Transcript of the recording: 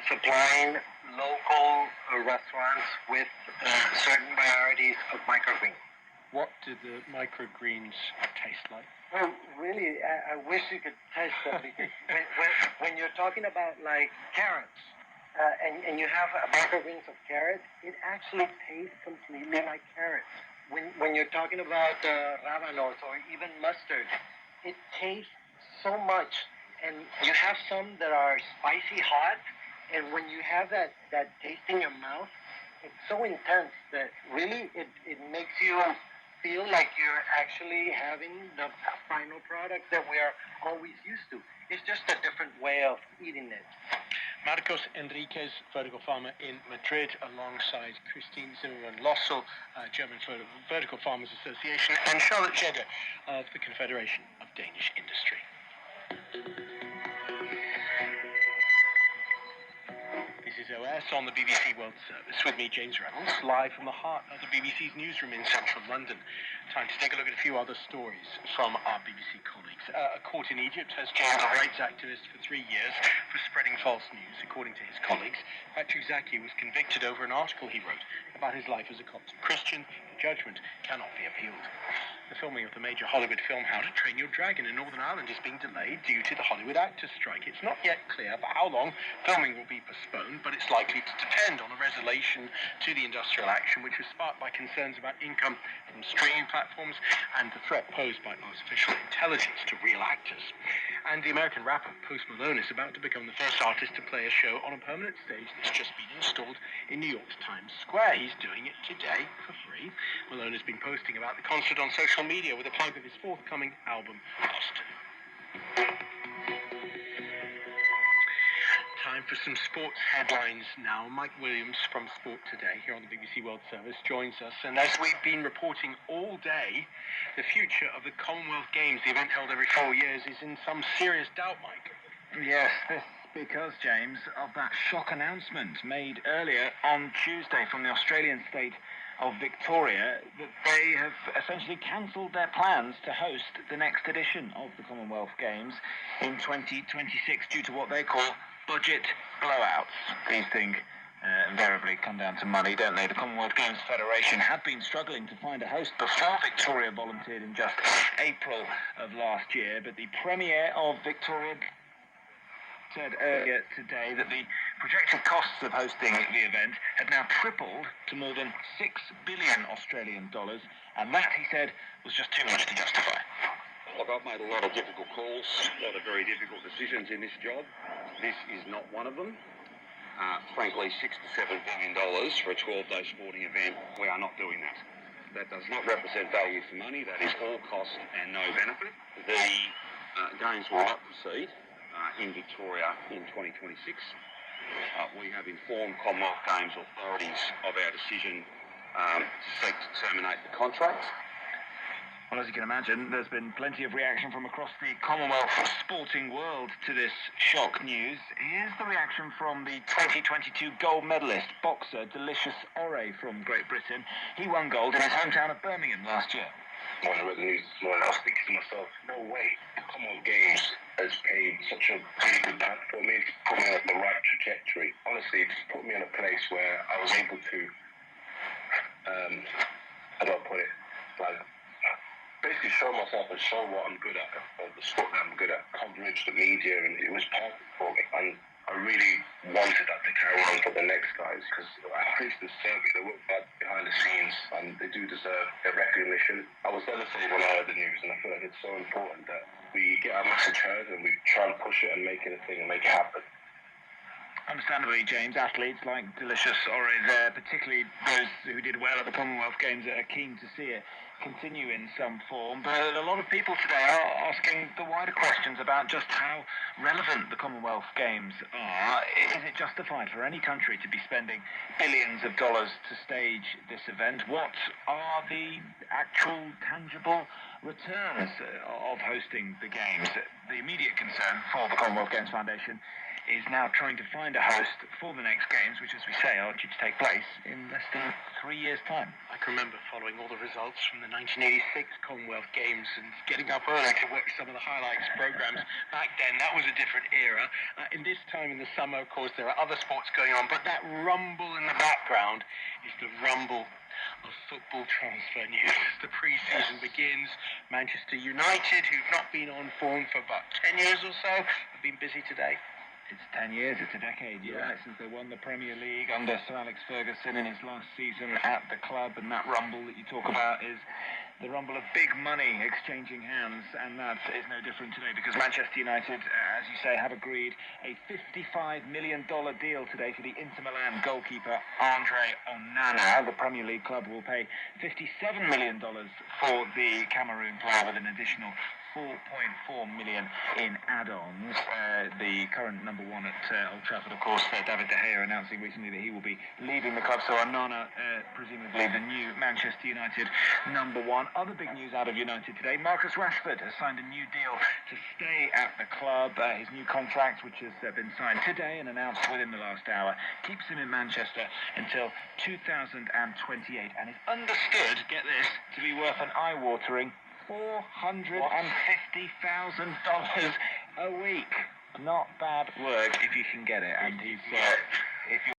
supplying local restaurants with certain varieties of microgreens. What do the microgreens taste like? Well, really, I wish you could taste them because when you're talking about like carrots, and you have microgreens of carrots, it actually tastes completely like carrots. When you're talking about rabanos or even mustard, it tastes so much. And you have some that are spicy hot, and when you have that taste in your mouth, it's so intense that really it makes you feel like you're actually having the final product that we are always used to. It's just a different way of eating it. Marcos Enriquez, vertical farmer in Madrid, alongside Christine Zimmermann-Lossel, German Vertical Farmers Association, and Charlotte Jedder of the Confederation of Danish Industry. This is OS on the BBC World Service with me, James Reynolds, live from the heart of the BBC's newsroom in central London. Time to take a look at a few other stories from our BBC colleagues. A court in Egypt has jailed a rights activist for 3 years for spreading false news. According to his colleagues, Patrick Zaki was convicted over an article he wrote about his life as a Coptic Christian. The judgment cannot be appealed. The filming of the major Hollywood film How to Train Your Dragon in Northern Ireland is being delayed due to the Hollywood actors' strike. It's not yet clear for how long filming will be postponed, but it's likely to depend on a resolution to the industrial action, which was sparked by concerns about income from streaming platforms and the threat posed by artificial intelligence to real actors. And the American rapper Post Malone is about to become the first artist to play a show on a permanent stage that's just been installed in New York's Times Square. He's doing it today for free. Malone has been posting about the concert on social media with a plug of his forthcoming album, Lost. Time for some sports headlines now. Mike Williams from Sport Today here on the BBC World Service joins us. And as we've been reporting all day, the future of the Commonwealth Games, the event held every 4 years, is in some serious doubt, Mike. Yes, this because, James, of that shock announcement made earlier on Tuesday from the Australian state of Victoria that they have essentially cancelled their plans to host the next edition of the Commonwealth Games in 2026 due to what they call budget blowouts. These things invariably come down to money, don't they? The Commonwealth Games Federation had been struggling to find a host before Victoria volunteered in just April of last year, but the Premier of Victoria said earlier today that the projected costs of hosting the event had now tripled to more than 6 billion Australian dollars, and that, he said, was just too much to justify. Look, I've made a lot of difficult calls, a lot of very difficult decisions in this job. This is not one of them. Frankly, $6 to $7 billion for a 12-day sporting event, we are not doing that. That does not represent value for money. That is all cost and no benefit. The Games will not proceed in Victoria in 2026. We have informed Commonwealth Games authorities of our decision to seek to terminate the contract. Well, as you can imagine, there's been plenty of reaction from across the Commonwealth sporting world to this shock news. Here's the reaction from the 2022 gold medalist boxer Delicious Ore from Great Britain. He won gold in his hometown of Birmingham last year. When I read the news this morning, I was thinking to myself, no way. The Commonwealth Games has paved such a really good path for me. It's put me on the right trajectory. Honestly, it's put me in a place where I was able to, how do I put it, like, basically show myself and show what I'm good at, or the sport that I'm good at, coverage, the media, and it was perfect for me. And I really wanted that to carry on for the next guys, because athletes deserve it. They work hard behind the scenes, and they do deserve their recognition. I was devastated when I heard the news, and I feel like it's so important that we get our message heard and we try and push it and make it a thing and make it happen. Understandably, James, athletes like Delicious Ore there, particularly those who did well at the Commonwealth Games, are keen to see it continue in some form. But a lot of people today are asking the wider questions about just how relevant the Commonwealth Games are. Is it justified for any country to be spending billions of dollars to stage this event? What are the actual tangible returns of hosting the Games? The immediate concern for the Commonwealth Games Foundation is now trying to find a host for the next games, which, as we say, are due to take place in less than 3 years' time. I can remember following all the results from the 1986 Commonwealth Games and getting up early to watch some of the highlights programs. Back then, that was a different era. In this time in the summer, of course, there are other sports going on, but that rumble in the background is the rumble of football transfer news. The pre-season begins. Manchester United, who've not been on form for about 10 years or so, have been busy today. It's 10 years, it's a decade, since they won the Premier League under Sir Alex Ferguson in his last season at the club, and that rumble that you talk about is the rumble of big money exchanging hands, and that is no different today because Manchester United, as you say, have agreed a $55 million deal today for the Inter Milan goalkeeper Andre Onana. The Premier League club will pay $57 million for the Cameroon player with an additional $4.4 million in add-ons. The current number one at Old Trafford, of course, David De Gea, announcing recently that he will be leaving the club. So Onana, presumably the new Manchester United number one. Other big news out of United today: Marcus Rashford has signed a new deal to stay at the club. His new contract, which has been signed today and announced within the last hour, keeps him in Manchester until 2028 and is understood, get this, to be worth an eye-watering $450,000 a week. Not bad work if you can get it. And he's if you